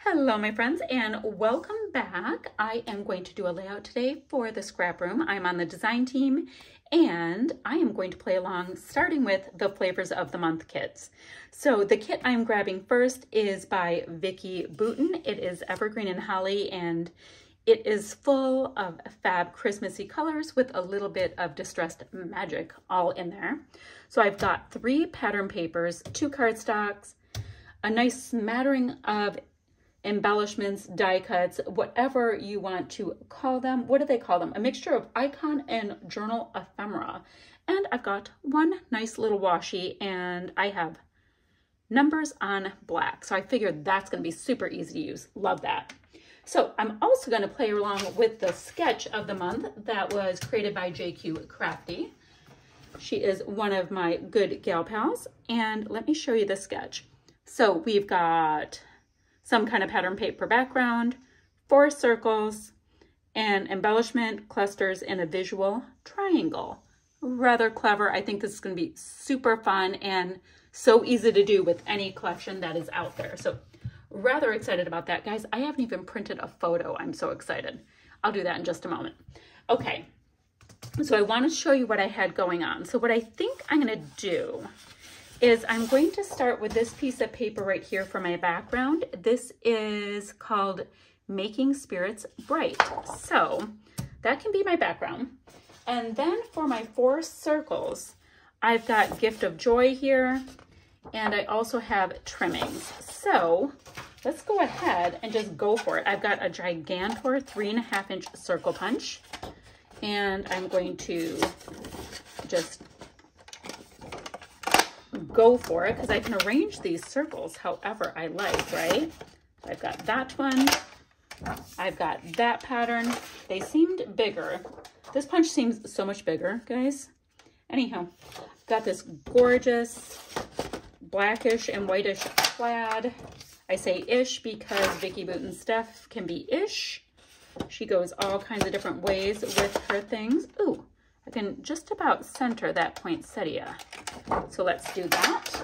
Hello my friends and welcome back. I am going to do a layout today for the scrap room. I'm on the design team and I am going to play along starting with the Flavors of the Month kits. So the kit I'm grabbing first is by Vicki Boutin. It is Evergreen and Holly and it is full of fab Christmassy colors with a little bit of distressed magic all in there. So I've got 3 pattern papers, 2 cardstocks, a nice smattering of embellishments, die cuts, whatever you want to call them. What do they call them? A mixture of icon and journal ephemera. And I've got one nice little washi and I have numbers on black. So I figured that's going to be super easy to use. Love that. So I'm also going to play along with the sketch of the month that was created by JQ Crafty. She is one of my good gal pals. And let me show you the sketch. So we've got some kind of pattern paper background, 4 circles, and embellishment clusters in a visual triangle. Rather clever. I think this is going to be super fun and so easy to do with any collection that is out there. So rather excited about that, guys. I haven't even printed a photo. I'm so excited. I'll do that in just a moment. Okay, so I want to show you what I had going on. So what I think I'm going to do is I'm going to start with this piece of paper right here for my background. This is called Making Spirits Bright. So that can be my background. And then for my 4 circles, I've got Gift of Joy here, and I also have trimmings. So let's go ahead and just go for it. I've got a Gigantor 3.5-inch circle punch, and I'm going to just go for it because I can arrange these circles however I like, right? So I've got that one. I've got that pattern. They seemed bigger. This punch seems so much bigger, guys. Anyhow, got this gorgeous blackish and whitish plaid. I say ish because Vicki Boutin's stuff can be ish. She goes all kinds of different ways with her things. Ooh, I can just about center that poinsettia. So let's do that.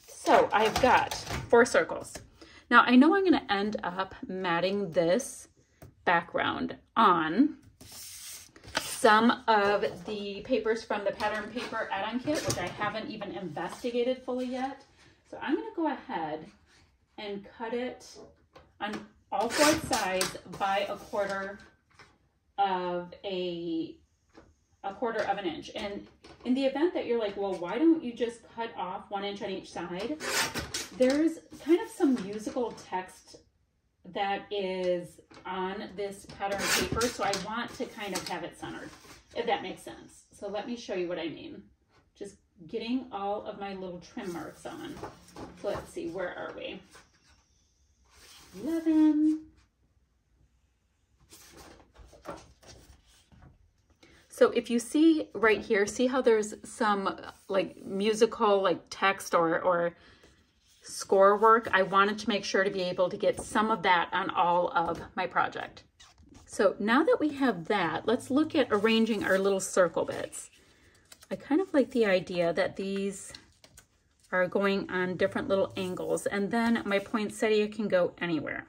So I've got 4 circles. Now I know I'm going to end up matting this background on some of the papers from the pattern paper add-on kit, which I haven't even investigated fully yet. So I'm going to go ahead and cut it on all 4 sides by a quarter of an inch. And in the event that you're like, well, why don't you just cut off 1 inch on each side? There's kind of some musical text that is on this pattern paper, so I want to kind of have it centered, if that makes sense. So let me show you what I mean. Just getting all of my little trim marks on. So let's see, where are we? 11. So if you see right here, see how there's some like musical like text or score work? I wanted to make sure to be able to get some of that on all of my project. So now that we have that, let's look at arranging our little circle bits. I kind of like the idea that these are going on different little angles, and then my poinsettia can go anywhere.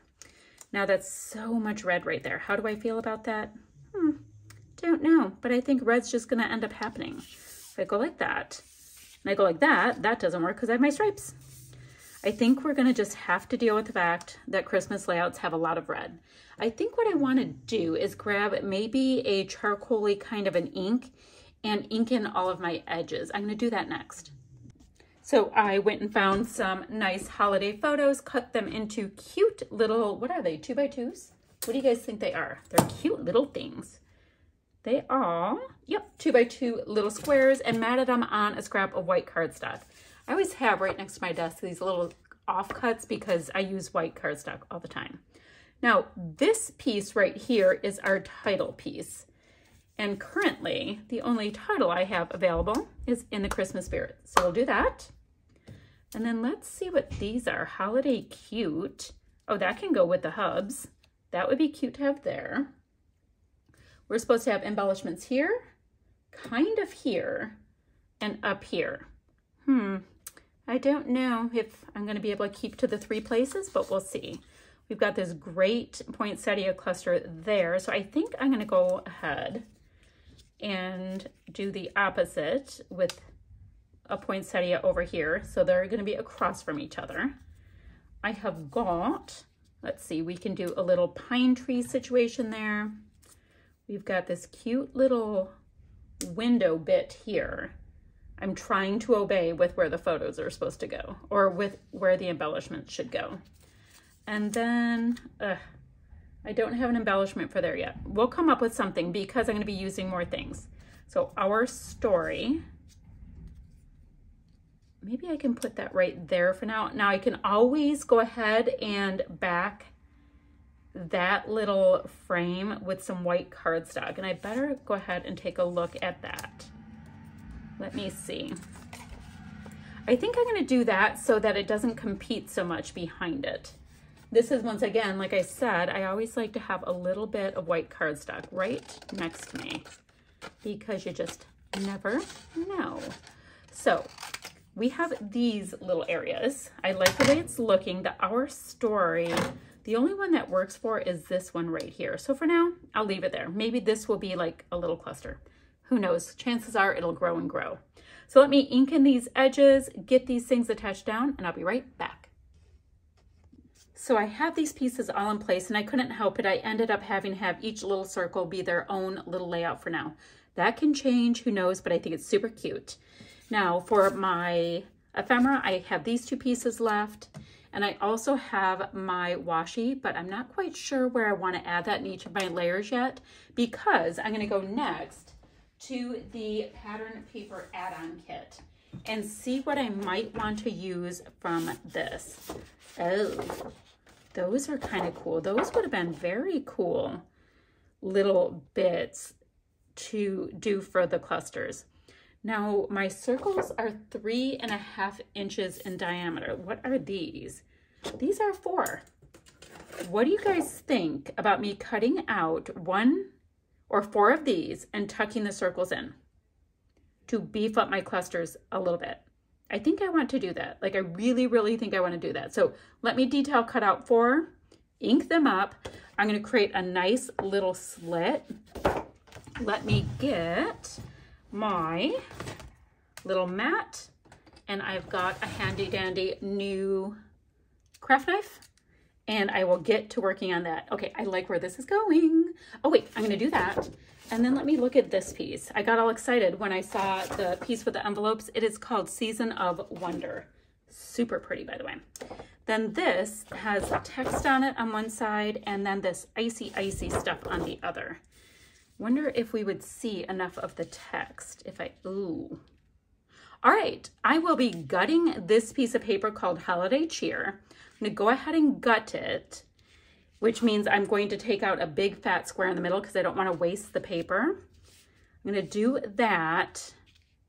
Now that's so much red right there. How do I feel about that? Don't know, but I think red's just gonna end up happening. If I go like that, and I go like that, that doesn't work because I have my stripes. I think we're gonna just have to deal with the fact that Christmas layouts have a lot of red. I think what I wanna do is grab maybe a charcoal-y kind of an ink and ink in all of my edges. I'm gonna do that next. So I went and found some nice holiday photos, cut them into cute little, what are they, 2x2s? What do you guys think they are? They're cute little things. They are, yep, 2x2 little squares, and matted them on a scrap of white cardstock. I always have right next to my desk these little offcuts because I use white cardstock all the time. Now, this piece right here is our title piece. And currently, the only title I have available is In the Christmas Spirit. So we'll do that. And then let's see what these are. Holiday Cute. Oh, that can go with the hubs. That would be cute to have there. We're supposed to have embellishments here, kind of here, and up here. I don't know if I'm going to be able to keep to the 3 places, but we'll see. We've got this great poinsettia cluster there. So I think I'm gonna go ahead and do the opposite with a poinsettia over here. So they're gonna be across from each other. I have got, let's see, we can do a little pine tree situation there. We've got this cute little window bit here. I'm trying to obey with where the photos are supposed to go, or with where the embellishments should go. And then, I don't have an embellishment for there yet. We'll come up with something because I'm going to be using more things. So our story, maybe I can put that right there for now. Now I can always go ahead and back that little frame with some white cardstock, and I better go ahead and take a look at that. Let me see. I think I'm going to do that so that it doesn't compete so much behind it. This is, once again, like I said, I always like to have a little bit of white cardstock right next to me because you just never know. So we have these little areas. I like the way it's looking. The Our Story, the only one that works for is this one right here. So for now, I'll leave it there. Maybe this will be like a little cluster. Who knows? Chances are it'll grow and grow. So let me ink in these edges, get these things attached down, and I'll be right back. So I have these pieces all in place, and I couldn't help it. I ended up having to have each little circle be their own little layout for now. That can change, who knows, but I think it's super cute. Now for my ephemera, I have these two pieces left, and I also have my washi, but I'm not quite sure where I want to add that in each of my layers yet, because I'm going to go next to the pattern paper add-on kit and see what I might want to use from this. Oh, those are kind of cool. Those would have been very cool little bits to do for the clusters. Now my circles are 3.5 inches in diameter. What are these? These are 4. What do you guys think about me cutting out 1 or 4 of these and tucking the circles in to beef up my clusters a little bit? I think I want to do that. Like I really, really think I want to do that. So let me detail cut out 4, ink them up. I'm going to create a nice little slit. Let me get my little mat, and I've got a handy dandy new craft knife, and I will get to working on that. Okay, I like where this is going. Oh wait, I'm going to do that. And then let me look at this piece. I got all excited when I saw the piece with the envelopes. It is called Season of Wonder. Super pretty, by the way. Then this has text on it on one side, and then this icy, icy stuff on the other. Wonder if we would see enough of the text if I, ooh. All right, I will be gutting this piece of paper called Holiday Cheer. I'm gonna go ahead and gut it, which means I'm going to take out a big fat square in the middle because I don't want to waste the paper. I'm going to do that,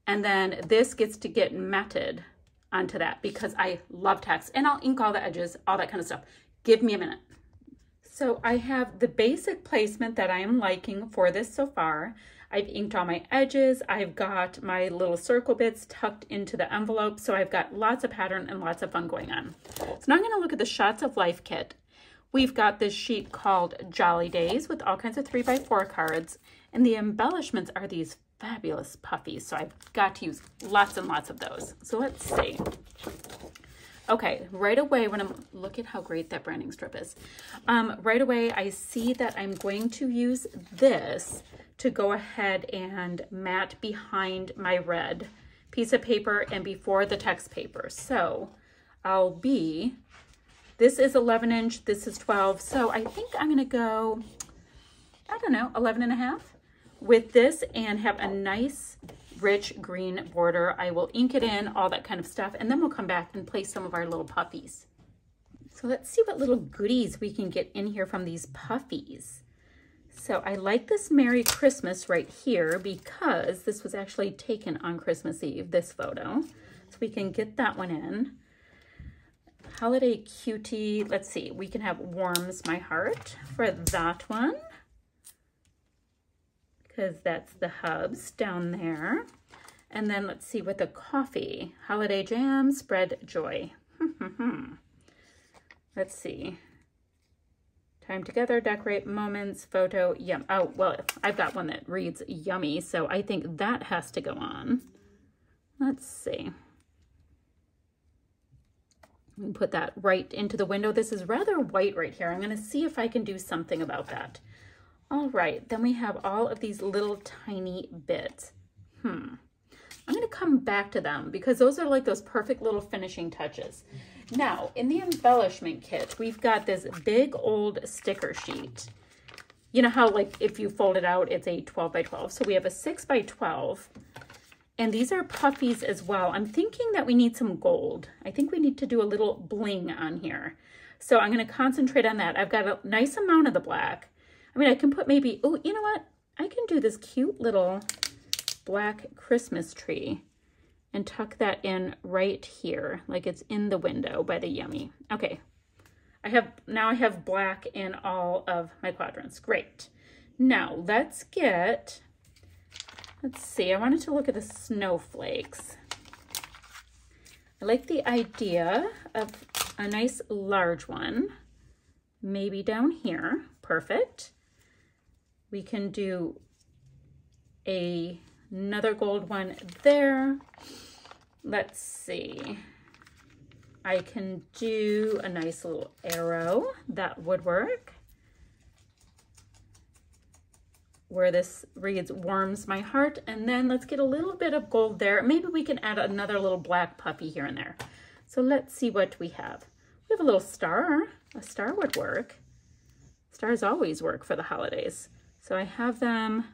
and then this gets to get matted onto that because I love text, and I'll ink all the edges, all that kind of stuff. Give me a minute. So I have the basic placement that I am liking for this so far. I've inked all my edges. I've got my little circle bits tucked into the envelope, so I've got lots of pattern and lots of fun going on. So now I'm going to look at the Shots of Life kit. We've got this sheet called Jolly Days with all kinds of 3x4 cards, and the embellishments are these fabulous puffies, so I've got to use lots and lots of those. So let's see. Okay, right away when I'm, look at how great that branding strip is. Right away I see that I'm going to use this to go ahead and mat behind my red piece of paper and before the text paper. So I'll be, this is 11 inch, this is 12. So I think I'm gonna go, I don't know, 11.5 with this and have a nice rich green border. I will ink it in, all that kind of stuff, and then we'll come back and place some of our little puffies. So let's see what little goodies we can get in here from these puffies. So I like this Merry Christmas right here because this was actually taken on Christmas Eve, this photo. So we can get that one in. Holiday Cutie, let's see, we can have Warms My Heart for that one, because that's the hubs down there. And then let's see with the coffee, Holiday Jam, Spread Joy. Let's see. Time together, decorate, moments, photo, yum. Oh, well, I've got one that reads yummy, so I think that has to go on. Let's see. We can put that right into the window. This is rather white right here. I'm going to see if I can do something about that. All right, then we have all of these little tiny bits. I'm going to come back to them because those are like those perfect little finishing touches. Now, in the embellishment kit, we've got this big old sticker sheet. You know how, like, if you fold it out, it's a 12 by 12. So we have a 6 by 12. And these are puffies as well. I'm thinking that we need some gold. I think we need to do a little bling on here. So I'm going to concentrate on that. I've got a nice amount of the black. I mean, I can put maybe, oh, you know what? I can do this cute little black Christmas tree and tuck that in right here, like it's in the window by the yummy. Okay, now I have black in all of my quadrants. Great. Now let's see, I wanted to look at the snowflakes. I like the idea of a nice large one, maybe down here. Perfect. We can do another gold one there. Let's see. I can do a nice little arrow. That would work. Where this reads, warms my heart. And then let's get a little bit of gold there. Maybe we can add another little black puppy here and there. So let's see what we have. We have a little star. A star would work. Stars always work for the holidays. So I have them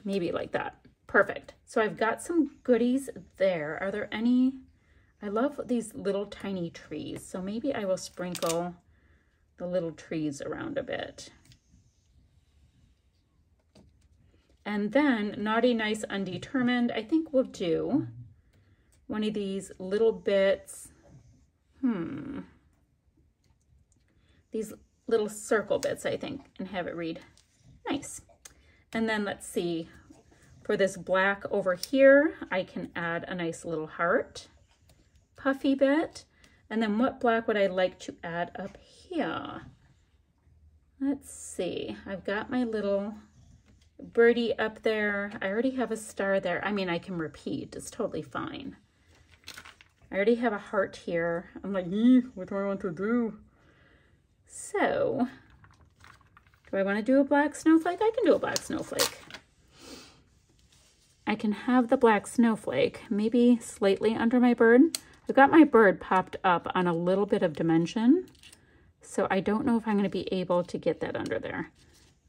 maybe like that. Perfect. So I've got some goodies there. Are there any? I love these little tiny trees. So maybe I will sprinkle the little trees around a bit. And then naughty, nice, undetermined. I think we'll do one of these little bits. These little circle bits, I think, and have it read nice. And then let's see. For this black over here, I can add a nice little heart puffy bit. And then what black would I like to add up here? Let's see. I've got my little birdie up there. I already have a star there. I mean, I can repeat. It's totally fine. I already have a heart here. I'm like, what do I want to do? So, do I want to do a black snowflake? I can do a black snowflake. I can have the black snowflake maybe slightly under my bird. I've got my bird popped up on a little bit of dimension, so I don't know if I'm going to be able to get that under there.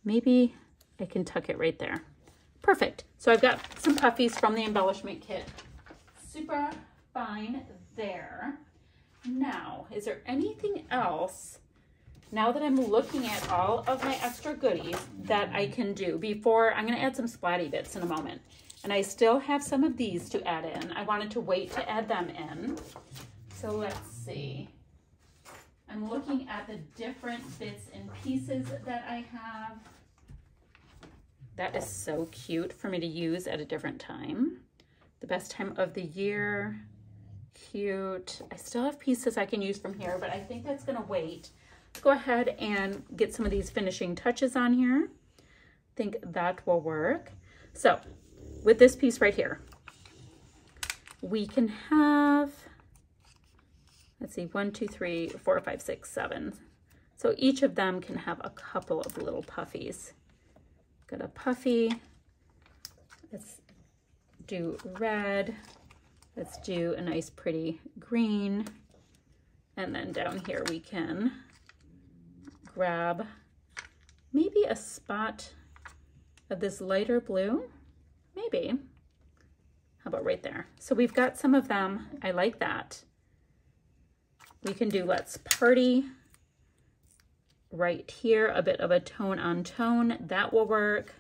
Maybe I can tuck it right there. Perfect. So I've got some puffies from the embellishment kit. Super fine there. Now, is there anything else, now that I'm looking at all of my extra goodies, that I can do before? I'm going to add some splatty bits in a moment. And I still have some of these to add in. I wanted to wait to add them in. So let's see. I'm looking at the different bits and pieces that I have. That is so cute for me to use at a different time. The best time of the year. Cute. I still have pieces I can use from here, but I think that's going to wait. Let's go ahead and get some of these finishing touches on here. I think that will work. So, with this piece right here, we can have, let's see, 1, 2, 3, 4, 5, 6, 7. So each of them can have a couple of little puffies. Got a puffy. Let's do red. Let's do a nice pretty green. And then down here we can grab maybe a spot of this lighter blue. Maybe. How about right there? So we've got some of them. I like that. We can do Let's Party right here, a bit of a tone on tone. That will work.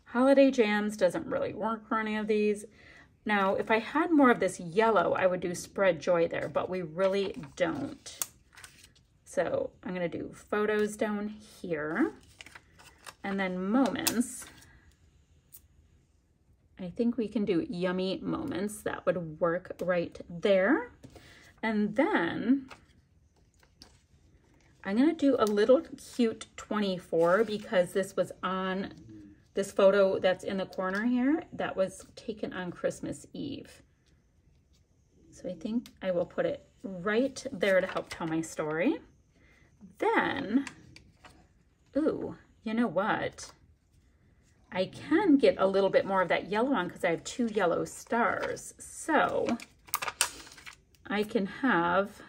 Holiday Jams doesn't really work for any of these. Now, if I had more of this yellow, I would do Spread Joy there, but we really don't. So I'm going to do Photos down here. And then Moments. I think we can do Yummy Moments. That would work right there. And then I'm gonna do a little cute 24 because this was on this photo that's in the corner here that was taken on Christmas Eve. So I think I will put it right there to help tell my story. Then, ooh, you know what? I can get a little bit more of that yellow on because I have 2 yellow stars. So I can have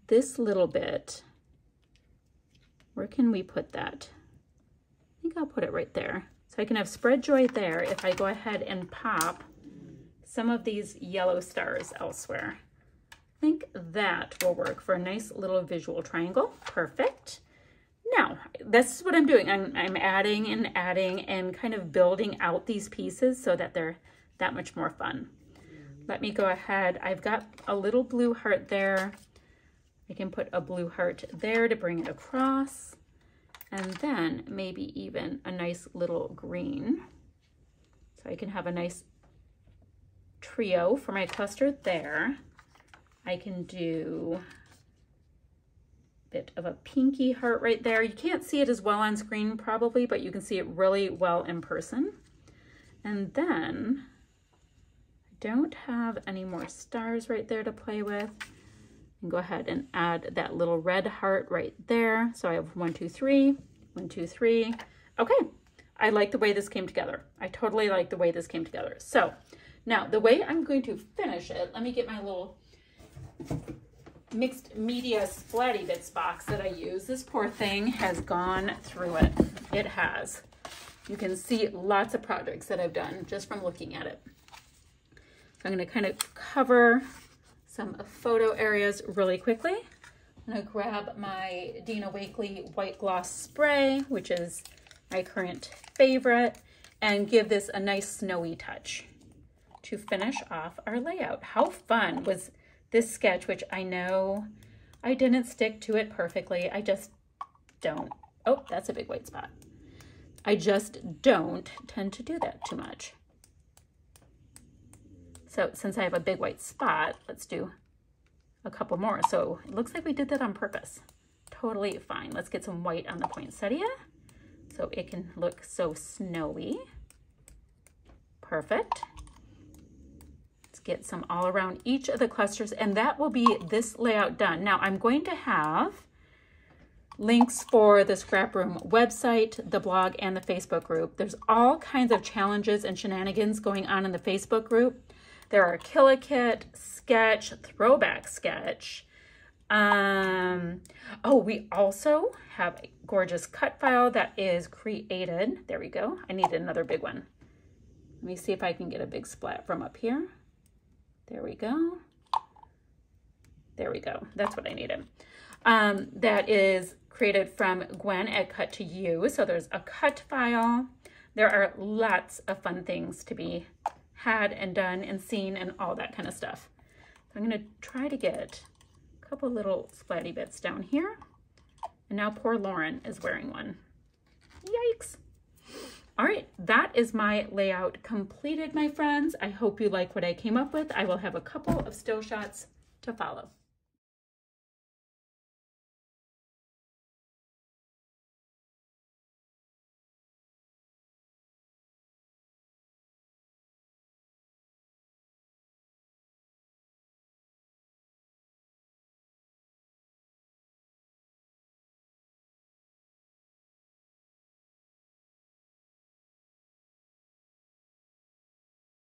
this little bit. Where can we put that? I think I'll put it right there. So I can have Spread Joy there if I go ahead and pop some of these yellow stars elsewhere. I think that will work for a nice little visual triangle. Perfect. Now, this is what I'm doing. I'm adding and kind of building out these pieces so that they're that much more fun. Let me go ahead. I've got a little blue heart there. I can put a blue heart there to bring it across. And then maybe even a nice little green. So I can have a nice trio for my cluster there. I can do a bit of a pinky heart right there. You can't see it as well on screen probably, but you can see it really well in person. And then I don't have any more stars right there to play with. And go ahead and add that little red heart right there. So I have 1, 2, 3, 1, 2, 3. Okay, I like the way this came together. I totally like the way this came together. So now the way I'm going to finish it, let me get my little mixed media splatty bits box that I use. This poor thing has gone through it. It has. You can see lots of projects that I've done just from looking at it. So I'm going to kind of cover some photo areas really quickly. I'm going to grab my Dina Wakley white gloss spray, which is my current favorite, and give this a nice snowy touch to finish off our layout. How fun was this sketch, which I know I didn't stick to it perfectly. I just don't. Oh, that's a big white spot. I just don't tend to do that too much. So since I have a big white spot, let's do a couple more. So it looks like we did that on purpose. Totally fine. Let's get some white on the poinsettia so it can look so snowy. Perfect. Let's get some all around each of the clusters, and that will be this layout done. Now I'm going to have links for the ScrapRoom website, the blog, and the Facebook group. There's all kinds of challenges and shenanigans going on in the Facebook group. There are Kill a Kit, Sketch, Throwback Sketch. Oh, we also have a gorgeous cut file that is created. There we go. I need another big one. Let me see if I can get a big splat from up here. There we go. There we go. That's what I needed. That is created from Gwen at Cut to You. So there's a cut file. There are lots of fun things to be had and done and seen and all that kind of stuff. So I'm going to try to get a couple little splatty bits down here. And now poor Lauren is wearing one. Yikes. All right, that is my layout completed, my friends. I hope you like what I came up with. I will have a couple of still shots to follow.